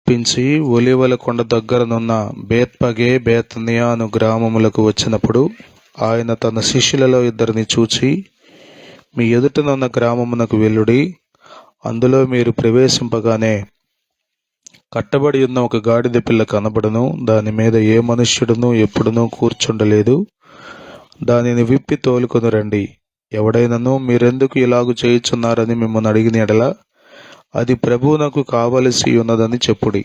ఒప్పించి ఒలీవల కొండ దగ్గరనున్న బేత్పగే బేతనియా అను గ్రామములకు వచ్చినప్పుడు ఆయన తన శిష్యులలో 2 చూచి, మీ ఎదుటనున్న గ్రామమునకు వెళ్ళుడి, అందులో మీరు ప్రవేశింపగానే కట్టబడి ఉన్న ఒక గాడిద పిల్ల కనబడును, దాని మీద ఏ మనుష్యుడును ఎప్పుడునూ కూర్చుండలేదు, దానిని విప్పి తోలుకొని రండి. ఎవడైనను మీరెందుకు ఇలాగు చేయుచున్నారని మిమ్మల్ని అడిగిన ఎడల అది ప్రభువునకు కావలసి ఉన్నదని చెప్పుడి.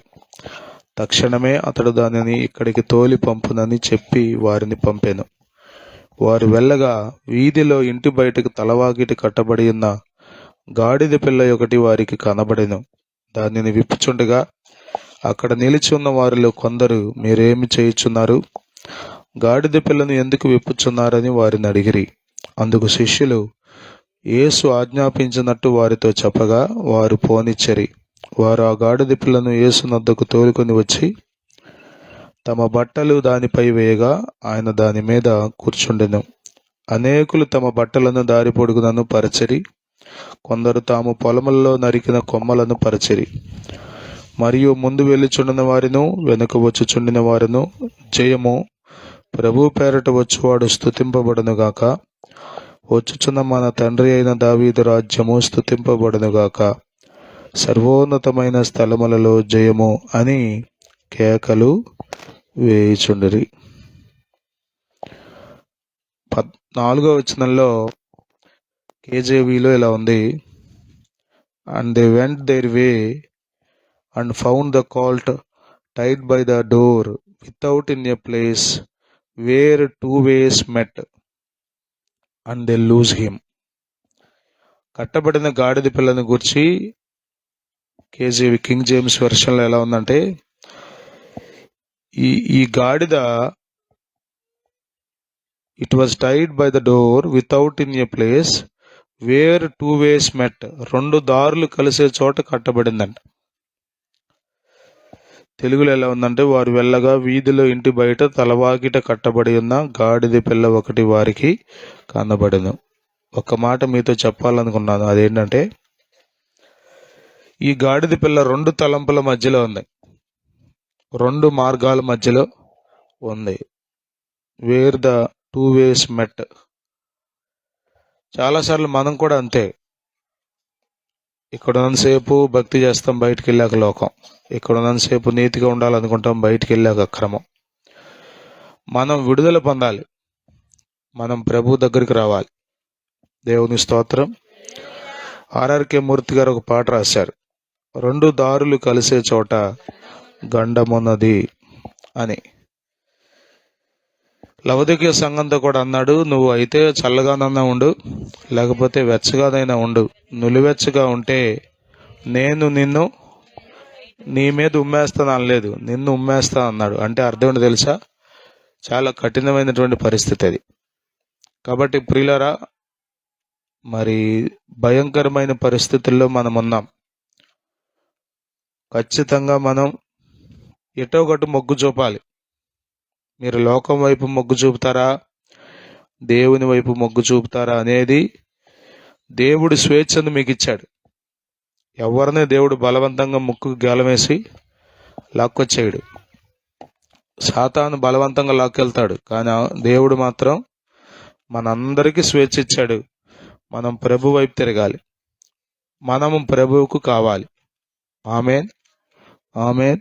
తక్షణమే అతడు దానిని ఇక్కడికి తోలి పంపునని చెప్పి వారిని పంపెను. వారు వెళ్ళగా వీధిలో ఇంటి బయటకు తలవాకిటి కట్టబడి ఉన్న గాడిద పిల్ల ఒకటి వారికి కనబడెను. దానిని విప్పుచుండగా అక్కడ నిలిచి ఉన్న వారిలో కొందరు, మీరేమి చేయుచున్నారు? గాడిద పిల్లను ఎందుకు విప్పుచున్నారని వారిని అడిగిరి. అందుకు శిష్యులు యేసు ఆజ్ఞాపించినట్టు వారితో చెప్పగా వారు పోనిచ్చరి. వారు ఆ గాడిద పిల్లను యేసు నద్దకు తోలుకొని వచ్చి తమ బట్టలు దానిపై వేయగా ఆయన దాని మీద కూర్చుండెను. అనేకులు తమ బట్టలను దారి పొడుగునను పరచిరి, కొందరు తాము పొలములలో నరికిన కొమ్మలను పరచిరి. మరియు ముందు వెళ్ళుచుండిన వారిను వెనుక వచ్చుచుండిన వారును, జయము, ప్రభు పేరట వచ్చువాడు స్తుతింపబడునుగాక, వచ్చుచున్న మన తండ్రి అయిన దావీదు రాజ్యము స్తుతింపబడునుగాక, సర్వోన్నతమైన స్థలములలో జయము అని కేకలు వేయుచుండిరి. 14వ వచనంలో కేజేవిలో ఇలా ఉంది, and they went there way and found the colt tied by the door without in a place where 2 ways met and they lose him. కట్టబడిన గాడిద పిల్లను గురించి కేజీవి కింగ్ జేమ్స్ వెర్షన్లో ఎలా ఉందంటే, ఈ గాడిద it was tied by the door without in a place where 2 ways met, 2 దారులు కలిసే చోట కట్టబడిందంట. తెలుగులో ఎలా ఉందంటే, వారు వెళ్ళగా వీధిలో ఇంటి బయట తలవాకిట కట్టబడి ఉన్న గాడిద పిల్ల ఒకటి వారికి కనబడెను. ఒక మాట మీతో చెప్పాలనుకున్నాను, అదేంటంటే ఈ గాడిద పిల్ల 2 తలంపుల మధ్యలో ఉంది, 2 మార్గాల మధ్యలో ఉంది. Wear the 2 ways met. చాలాసార్లు మనం కూడా అంతే, ఇక్కడ ఉన్నంతసేపు భక్తి చేస్తాం, బయటికి వెళ్ళాక లోకం. ఇక్కడ ఉన్నంతసేపు నీతిగా ఉండాలనుకుంటాం, బయటికి వెళ్ళాక అక్రమం. మనం విడుదల పొందాలి, మనం ప్రభు దగ్గరికి రావాలి. దేవుని స్తోత్రం. ఆర్ఆర్కే మూర్తి గారు ఒక పాట రాశారు, 2 దారులు కలిసే చోట గండమున్నది అని. లవదికీయ సంఘంతో కూడా అన్నాడు, నువ్వు అయితే చల్లగానైనా ఉండు, లేకపోతే వెచ్చగానైనా ఉండు. నులివెచ్చగా ఉంటే నేను నిన్ను నీ మీద ఉమ్మేస్తాను అనలేదు, నిన్ను ఉమ్మేస్తాను అన్నాడు. అంటే అర్థం ఏంటో తెలుసా? చాలా కఠినమైనటువంటి పరిస్థితి అది. కాబట్టి ప్రియులారా, మరి భయంకరమైన పరిస్థితుల్లో మనం ఉన్నాం. ఖచ్చితంగా మనం ఎటో ఒకటి మొగ్గు చూపాలి. మీరు లోకం వైపు మొగ్గు చూపుతారా, దేవుని వైపు మొగ్గు చూపుతారా అనేది దేవుడు స్వేచ్ఛను మీకు ఇచ్చాడు. ఎవరిని దేవుడు బలవంతంగా ముక్కుకు గేలమేసి లాక్కొచ్చేయడు. సాతాను బలవంతంగా లాక్కెళ్తాడు, కానీ దేవుడు మాత్రం మనందరికీ స్వేచ్ఛ ఇచ్చాడు. మనం ప్రభు వైపు తిరగాలి, మనము ప్రభువుకు కావాలి. ఆమేన్, ఆమేన్.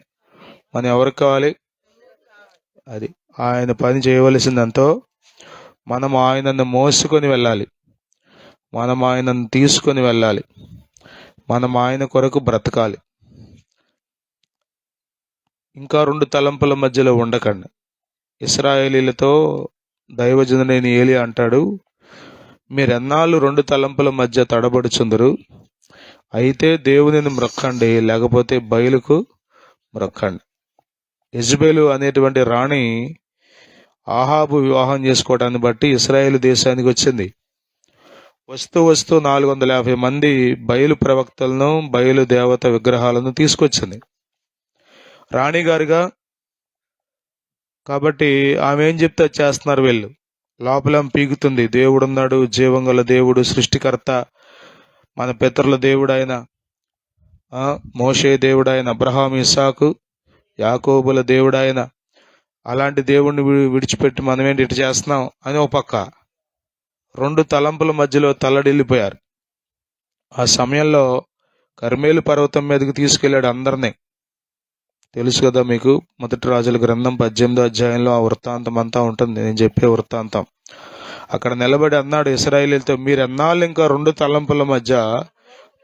మనం ఎవరికి కావాలి? అది ఆయన పని చేయవలసిందంతో మనం ఆయనను మోసుకొని వెళ్ళాలి, మనం ఆయనను తీసుకొని వెళ్ళాలి, మనం ఆయన కొరకు బ్రతకాలి. ఇంకా 2 తలంపుల మధ్యలో ఉండకండి. ఇశ్రాయేలీలతో దైవజనుడైన ఏలియా అంటాడు, మీరెన్నాళ్ళు 2 తలంపుల మధ్య తడబడుచుందరు, అయితే దేవునిని మ్రొక్కండి, లేకపోతే బయలుకు మ్రొక్కండి. యెజబెలు అనేటువంటి రాణి ఆహాబు వివాహం చేసుకోవడాన్ని బట్టి ఇశ్రాయేలు దేశానికి వచ్చింది. వస్తూ 450 మంది బయలు ప్రవక్తలను, బయలు దేవత విగ్రహాలను తీసుకొచ్చింది రాణిగారుగా. కాబట్టి ఆమె ఏం చెప్తే చేస్తున్నారు వీళ్ళు. లోపల పీకుతుంది, దేవుడున్నాడు, జీవం గల దేవుడు, సృష్టికర్త, మన పితరుల దేవుడు ఆయన, మోషే దేవుడైన అబ్రహాం, ఇస్సాకు, యాకోబుల దేవుడైన అలాంటి దేవుణ్ణి విడిచిపెట్టి మనం ఏంటి ఇటు చేస్తున్నాం అని ఒక పక్క రెండు తలంపుల మధ్యలో తల్లడిల్లిపోయారు. ఆ సమయంలో కర్మేలు పర్వతం మీదకి తీసుకెళ్లాడు అందరినీ. తెలుసు కదా మీకు, మొదటి రాజుల గ్రంథం 18వ అధ్యాయంలో ఆ వృత్తాంతం అంతా ఉంటుంది, నేను చెప్పే వృత్తాంతం. అక్కడ నిలబడి అన్నాడు ఇశ్రాయేలీయులతో, మీరు ఎన్నాళ్ళు ఇంకా రెండు తలంపుల మధ్య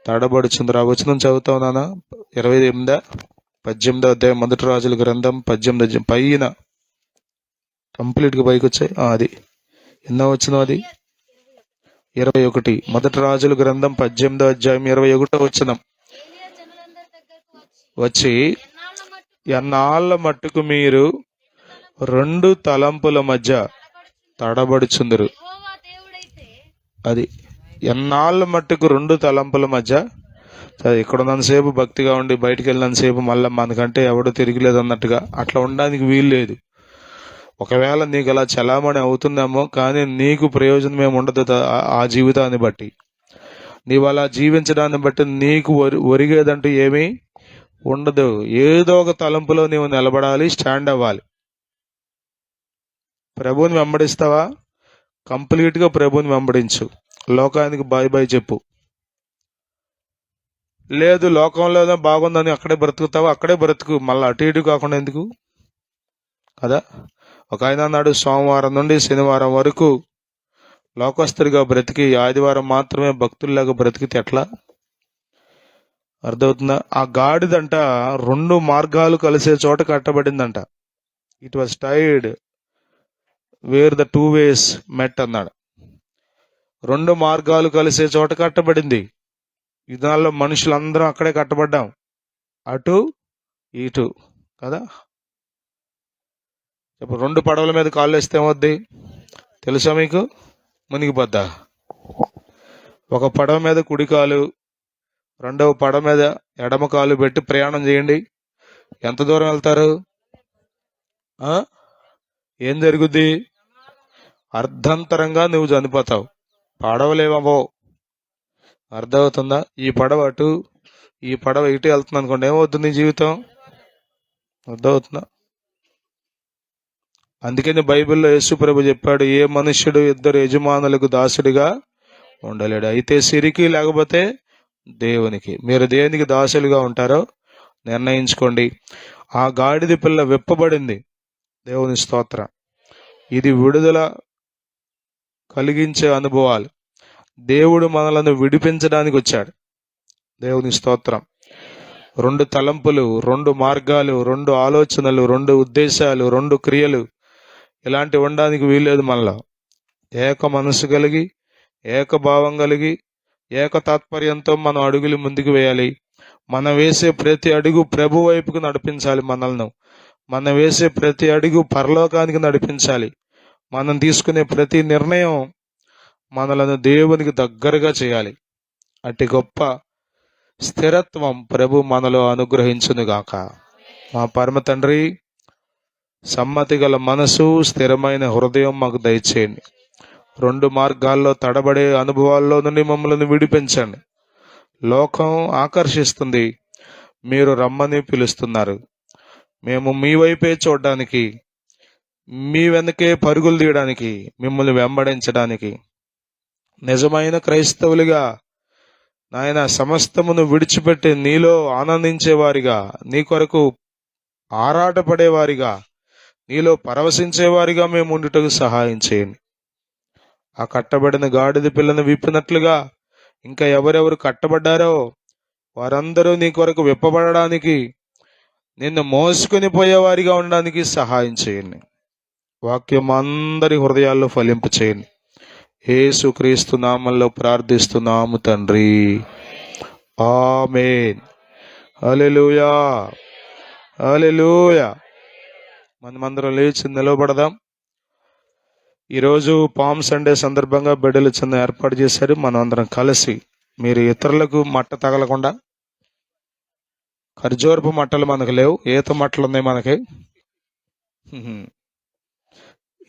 తడబడుచుందిరా? వచనం చదువుతావు నాన్న, 18వ అధ్యాయం మొదటి రాజుల గ్రంథం 18వ అధ్యాయం పైన కంప్లీట్గా పైకి వచ్చాయి. అది ఎన్నో వచ్చిన అది 21. మొదటి రాజుల గ్రంథం 18వ అధ్యాయం 21వ వచనం. వచ్చి ఎన్నాళ్ళ మట్టుకు మీరు రెండు తలంపుల మధ్య తడబడుచుందరు. అది ఎన్నాళ్ళ మట్టుకు రెండు తలంపుల మధ్య. ఇక్కడ ఉన్నంతసేపు భక్తిగా ఉండి బయటికి వెళ్ళినంతసేపు మళ్ళీ మనకంటే ఎవడో తిరిగిలేదు అన్నట్టుగా అట్లా ఉండడానికి వీలు లేదు. ఒకవేళ నీకు అలా చలామణి అవుతుందేమో, కానీ నీకు ప్రయోజనం ఏమి ఉండదు ఆ జీవితాన్ని బట్టి. నీవు అలా జీవించడాన్ని బట్టి నీకు ఒరిగేదంటూ ఏమీ ఉండదు. ఏదో ఒక తలంపులో నీవు నిలబడాలి, స్టాండ్ అవ్వాలి. ప్రభువుని వెంబడిస్తావా? కంప్లీట్గా ప్రభువుని వెంబడించు, లోకానికి బాయ్ బాయ్ చెప్పు. లేదు లోకంలో బాగుందని అక్కడే బ్రతుకుతావా? అక్కడే బ్రతుకు, మళ్ళీ అటు ఇటు కాకుండా ఎందుకు కదా. ఒక ఆయన అన్నాడు, సోమవారం నుండి శనివారం వరకు లోకస్తుడిగా బ్రతికి ఆదివారం మాత్రమే భక్తుల్లాగా బ్రతికితే ఎట్లా? అర్థమవుతుందా? ఆ గాడిదంట రెండు మార్గాలు కలిసే చోట కట్టబడిందంట. It was tied where the two ways met అన్నాడు. రెండు మార్గాలు కలిసే చోట కట్టబడింది. ఈ దినాల్లో మనుషులందరం అక్కడే కట్టబడ్డాం, అటు ఇటు కదా. ఇప్పుడు రెండు పడవల మీద కాళ్ళు వేస్తే ఏమవుద్ది తెలుసా మీకు? మునిగిపోద్దా? ఒక పడవ మీద కుడి కాలు, రెండవ పడవ మీద ఎడమ కాలు పెట్టి ప్రయాణం చేయండి. ఎంత దూరం వెళ్తారు? ఏం జరుగుద్ది? అర్ధంతరంగా నువ్వు చనిపోతావు, పడవలేమో. అర్థమవుతుందా? ఈ పడవ అటు, ఈ పడవ ఇటు వెళ్తుంది అనుకోండి, ఏమవుతుంది నీ జీవితం? అర్థమవుతుందా? అందుకని బైబిల్లో యేసు ప్రభు చెప్పాడు, ఏ మనుష్యుడు ఇద్దరు యజమానులకు దాసుడిగా ఉండలేడు. అయితే సిరికి లేకపోతే దేవునికి. మీరు దేనికి దాసులుగా ఉంటారో నిర్ణయించుకోండి. ఆ గాడిద పిల్ల విప్పబడింది, దేవుని స్తోత్రం. ఇది విడుదల కలిగించే అనుభవాలు. దేవుడు మనలను విడిపించడానికి వచ్చాడు, దేవుని స్తోత్రం. రెండు తలంపులు, రెండు మార్గాలు, రెండు ఆలోచనలు, రెండు ఉద్దేశాలు, రెండు క్రియలు ఇలాంటివి ఉండడానికి వీల్లేదు. మనలో ఏక మనసు కలిగి, ఏకభావం కలిగి, ఏక తాత్పర్యంతో మనం అడుగులు ముందుకు వేయాలి. మనం వేసే ప్రతి అడుగు ప్రభు వైపుకు నడిపించాలి మనల్ని. మనం వేసే ప్రతి అడుగు పరలోకానికి నడిపించాలి. మనం తీసుకునే ప్రతి నిర్ణయం మనలను దేవునికి దగ్గరగా చేయాలి. అట్టి గొప్ప స్థిరత్వం ప్రభు మనలో అనుగ్రహించునుగాక. మా పరమ తండ్రి, సమ్మతి గల మనసు, స్థిరమైన హృదయం మాకు దయచేయండి. రెండు మార్గాల్లో తడబడే అనుభవాల్లో నుండి మమ్మల్ని విడిపించండి. లోకం ఆకర్షిస్తుంది, మీరు రమ్మని పిలుస్తున్నారు. మేము మీ వైపే చూడడానికి, మీ వెనకే పరుగులు తీయడానికి, మిమ్మల్ని వెంబడించడానికి, నిజమైన క్రైస్తవులుగా నాయన సమస్తమును విడిచిపెట్టి నీలో ఆనందించేవారిగా, నీ కొరకు ఆరాటపడేవారిగా, నీలో పరవశించేవారిగా మేము ఉండుటకు సహాయం చేయండి. ఆ కట్టబడిన గాడిద పిల్లను విప్పినట్లుగా ఇంకా ఎవరెవరు కట్టబడ్డారో వారందరూ నీ కొరకు విప్పబడడానికి, నిన్ను మోసుకొని పోయేవారిగా ఉండడానికి సహాయం చేయండి. వాక్యం అందరి హృదయాల్లో ఫలింపు చేయండి. యేసుక్రీస్తు నామములో ప్రార్థిస్తున్నాము తండ్రి, ఆమేన్. హల్లెలూయా, హల్లెలూయా. మనమందరం లేచి నిలబడదాం. ఈరోజు పామ్ సండే సందర్భంగా బిడ్డలు చిన్న ఏర్పాటు చేశారు. మనం అందరం కలిసి, మీరు ఇతరులకు మట్ట తగలకుండా, ఖర్జూరపు మట్టలు మనకు లేవు, ఈత మట్టలు ఉన్నాయి మనకి.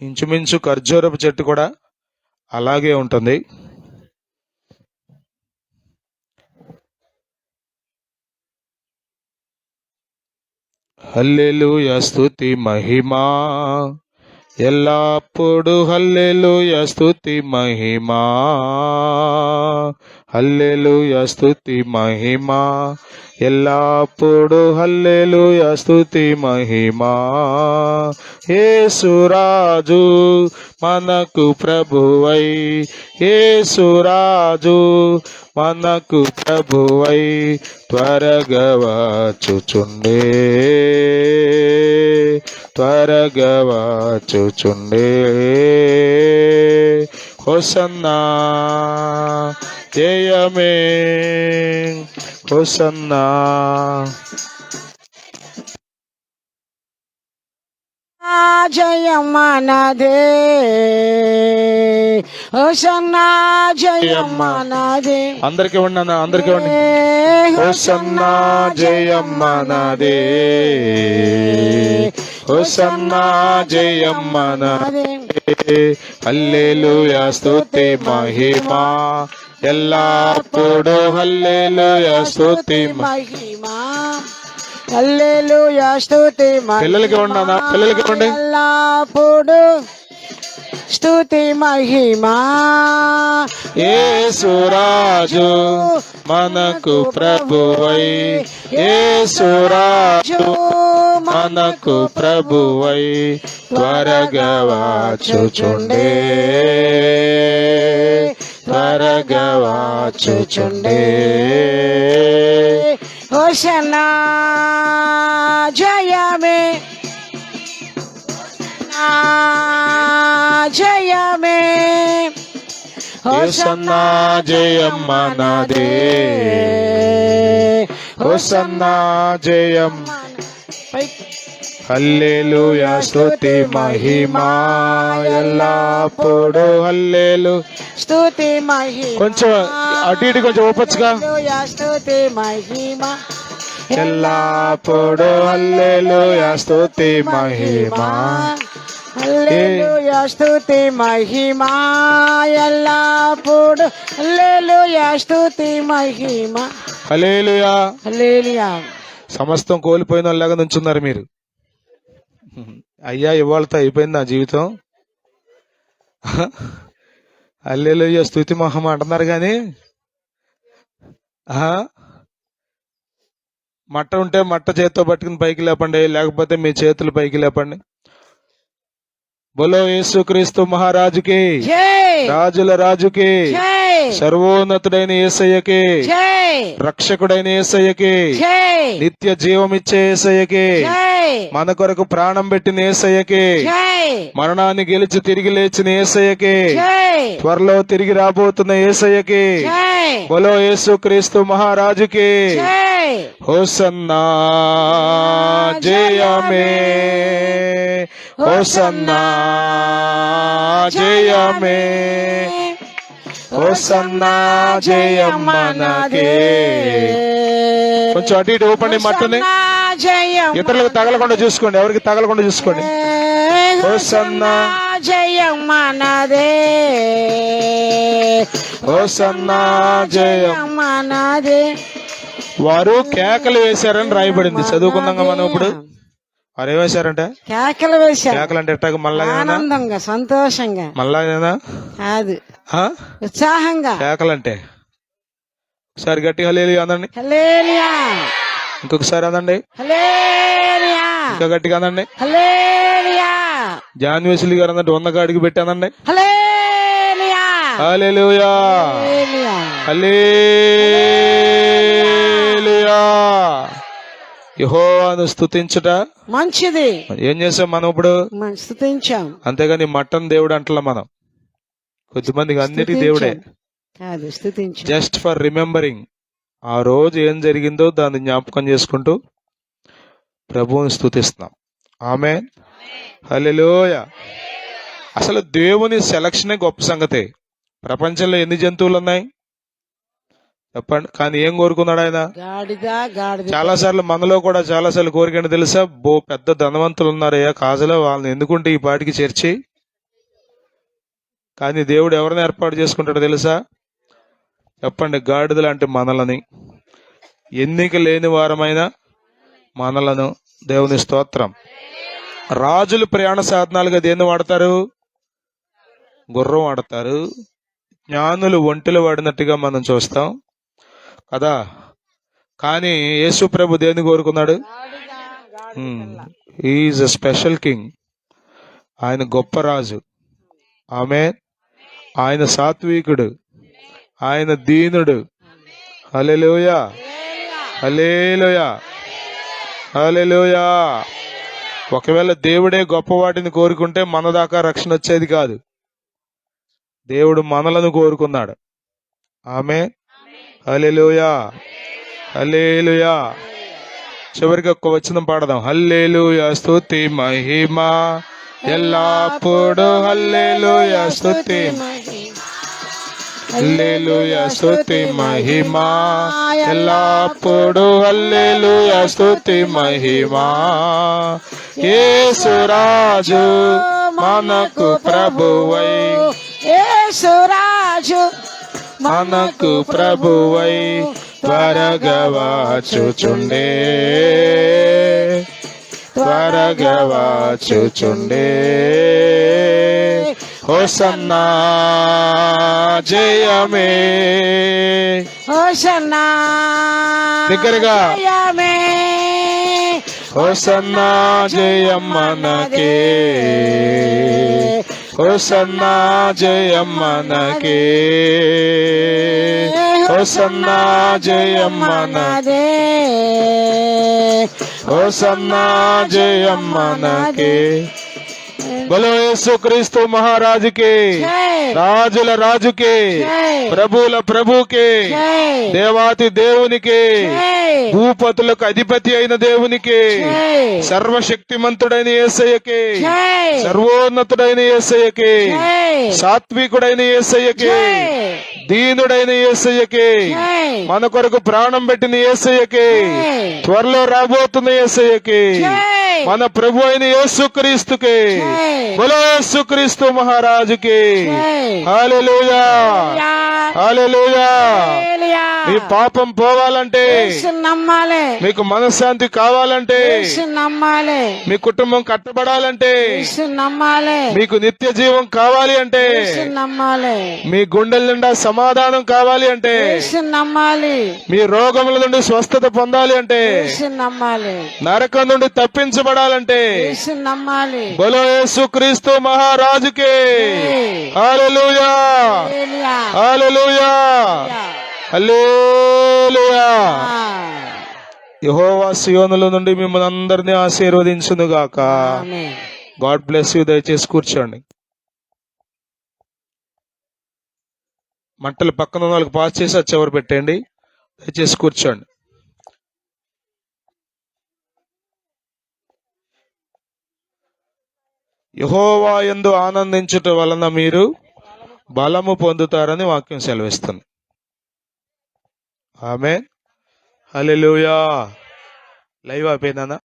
ఇంచుమించు ఖర్జూరపు చెట్టు కూడా అలాగే ఉంటుంది. హల్లెలూయా స్తుతి మహిమా ఎల్లప్పుడు, హల్లెలూయా స్తుతి మహిమా, హల్లెలూయా స్తుతి మహిమా ఎల్లప్పుడు, హల్లెలూయా స్తుతి మహిమా. యేసురాజు మనకు ప్రభువై, యేసురాజు మనకు ప్రభువై త్వరగా వచ్చుచుండే, త్వరగా వచ్చుచుండే. హోసన్నా జయమే, హోసన్నా. జయం మనదే, హోసన్నా జయం మనదే. అందరికి ఉండనా, అందరికి ఉండి. హోసన్నా జయం మనదే, హోసన్నా జయం మనదే, హల్లెలూయా స్తుతి మహిమా ఎల్లప్పుడు, హల్లెలూయా స్తుతి మహిమా, హల్లెలూయా స్తుతి మహిమా. పిల్లలకి ఉండనా, పిల్లలకి ఉండి. ఎల్లప్పుడు స్తుతి మహిమా. యేసురాజు మనకు ప్రభువై, యేసురాజు మనకు ప్రభువై త్వరగా వచ్చుచుండే, త్వరగా వచ్చుచుండే. హోసన్నా జయమే, జయమే, హోసన్నా జయం మనదే, హోసన్నా జయం, హల్లెలూయా స్తుతి మహిమా ఎల్లప్పుడు, హల్లెలూయా స్తుతి మహిమా. కొంచెం అటు ఇటు కొంచెం ఓపచ్చుగా. హల్లెలూయా స్తుతి మహిమా ఎల్లప్పుడు, హల్లెలూయా స్తుతి మహిమా, హల్లెలూయా స్తుతి మహిమా ఎల్లప్పుడు, హల్లెలూయా స్తుతి మహిమా, హల్లెలూయా. హల్లెలూయా. సమస్తం కోల్పోయిన వాళ్ళగా నుంచున్నారు మీరు. అయ్యా ఇవాళతో అయిపోయింది నా జీవితం, హల్లెలూయా స్తుతి మహిమ అంటున్నారు కానీ మట్ట ఉంటే మట్ట చేత్తో పట్టుకుని పైకి లేపండి, లేకపోతే మీ చేతులు పైకి లేపండి. బోలో యేసుక్రీస్తు మహారాజుకి, రాజుల రాజుకి, సర్వోన్నతుడైన యేసయ్యకి, రక్షకుడైన యేసయ్యకి, నిత్య జీవమిచ్చే యేసయ్యకి, మన కొరకు ప్రాణం పెట్టిన యేసయ్యకి, మరణాన్ని గెలిచి తిరిగి లేచిన యేసయ్యకి, త్వరలో తిరిగి రాబోతున్న యేసయ్యకి, బోలో యేసుక్రీస్తు మహారాజుకి హోసన్నా జయమే, హోసన్నా జయమే, హోసన్నా జయం మనకే. కొంచెం అటు ఇటు ఊపండి మట్టని, ఇతరులకు తగలకుండా చూసుకోండి, ఎవరికి తగలకుండా చూసుకోండి. హోసన్నా జయం మనదే, హోసన్నా జయం మనదే. వారు కేకలు వేశారని రాయబడింది, చదువుకుందాం మనం ఇప్పుడు. వారు ఏం వేశారంటే కేకలు వేశారు. కేకలు అంటే ఎట్టాగ మళ్ళా ఆనందంగా, సంతోషంగా, మళ్ళా కాదు ఉత్సాహంగా కేకలంటే. ఒకసారి గట్టి హల్లెలూయా అనండి, హల్లెలూయా. ఇంకొకసారి అనండి, హల్లెలూయా. ఇంకా గట్టిగా అనండి. హల్లెలూయా. జాన్ వెస్లీ గారు అన్నట్టు 100 అడిగి పెట్టానండి. హల్లెలూయా. హల్లెలూయా, హల్లెలూయా, హల్లెలూయా. యెహోవాను స్తుతించుట మంచిది. ఏం చేసాం మనం ఇప్పుడు? స్తుతించాం. అంతేగాని మటన్ దేవుడు అంటలా మనం. కొద్దిమందికి అన్నిటి దేవుడే కాదు, స్తుతించాం. జస్ట్ ఫర్ రిమెంబరింగ్, ఆ రోజు ఏం జరిగిందో దాన్ని జ్ఞాపకం చేసుకుంటూ ప్రభువుని స్తుతిస్తున్నాం. ఆమేన్, హల్లెలూయా. అసలు దేవుని సెలక్షనే గొప్ప సంగతి. ప్రపంచంలో ఎన్ని జంతువులు ఉన్నాయి చెప్పండి, కానీ ఏం కోరుకున్నాడు ఆయన? చాలా సార్లు మనలో కూడా చాలా సార్లు కోరికండి తెలుసా, పెద్ద ధనవంతులు ఉన్నారయ్యా కాజలో, వాళ్ళని ఎందుకుంటే ఈ పాటికి చేర్చి. కానీ దేవుడు ఎవరిని ఏర్పాటు చేసుకుంటాడో తెలుసా? చెప్పండి, గాడిద లాంటి మనలని, ఎన్నిక లేని వారమైన మనలను, దేవుని స్తోత్రం. రాజులు ప్రయాణ సాధనాలుగా దేన్ని వాడతారు? గుర్రం వాడతారు. జ్ఞానులు ఒంటెలు వాడినట్టుగా మనం చూస్తాం కదా. కానీ యేసు ప్రభు దేన్ని కోరుకున్నాడు? Is a special king. ఆయన గొప్ప రాజు. ఆమేన్. ఆయన సాత్వికుడు, ఆయన దీనుడు. హల్లెలూయా, హల్లెలూయా, హల్లెలూయా. ఒకవేళ దేవుడే గొప్ప వాటిని కోరుకుంటే మన దాకా రక్షణ వచ్చేది కాదు. దేవుడు మనలను కోరుకున్నాడు. ఆమేన్. హల్లెలూయా, హల్లెలూయా. చివరికి ఒక్క వచనం పాడదాం. హల్లెలూయా స్తుతి మహిమ ఎల్లప్పుడు, హల్లెలూయా స్తుతి, హల్లెలూయా స్తుతి మహిమ ఎల్లప్పుడు, హల్లెలూయా స్తుతి మహిమ. యేసు రాజు మనకు ప్రభువై, యేసు రాజు మనకు ప్రభువై త్వరగా వచ్చుచుండే, త్వరగా వచ్చుచుండే. హోసన్నా జయమే, హోసన్నా దగ్గరగా జయమే, హోసన్నా జయం మనకే, హోసన్నా జయం మనకే, హోసన్నా జయం మనకే, హోసన్నా జయం మనకే. బలో యేసుక్రీస్తు మహారాజుకే, రాజుల రాజుకే, ప్రభువుల ప్రభుకే, దేవాతి దేవునికే, భూపతులకు అధిపతి అయిన దేవునికే, సర్వశక్తిమంతుడైన యేసయ్యకే, సర్వోన్నతుడైన యేసయ్యకే, సాత్వికుడైన యేసయ్యకే, దీనుడైన యేసయ్యకే, మన కొరకు ప్రాణం పెట్టిన యేసయ్యకే, త్వరలో రాబోతున్న యేసయ్యకే, మన ప్రభు అయిన యేసుక్రీస్తుకే, బలో యేసుక్రీస్తు మహారాజుకే. హల్లెలూయా, హల్లెలూయా. మీ పాపం పోవాలంటే, నమ్మాలి, మీకు మనశ్శాంతి కావాలంటే, నమ్మాలి, మీ కుటుంబం కట్టబడాలంటే, నమ్మాలి, మీకు నిత్య జీవం కావాలి అంటే, నమ్మాలి, మీ గుండెల నిండా సమాధానం కావాలి అంటే, నమ్మాలి, మీ రోగముల నుండి స్వస్థత పొందాలి అంటే, నమ్మాలి, నరకం నుండి తప్పించబడాలంటే, నమ్మాలి. బలో యేసుక్రీస్తు మహారాజుకే. హల్లెలూయా, హల్లెలూయా, హల్లెలూయా. యెహోవా సియోనుల నుండి మిమ్మల్ని అందరినీ ఆశీర్వదించును గాక. God bless you. దయచేసి కూర్చోండి. మంటలు పక్కన ఉన్న వాళ్ళకి పాస్ చేసి వచ్చి ఎవరు పెట్టండి. దయచేసి కూర్చోండి. యెహోవా యందు ఆనందించుట వలన మీరు బలము పొందుతారని వాక్యం సెలవిస్తుంది. ఆమేన్. హల్లెలూయా. లైవ్ అయిపోయిందన్నా.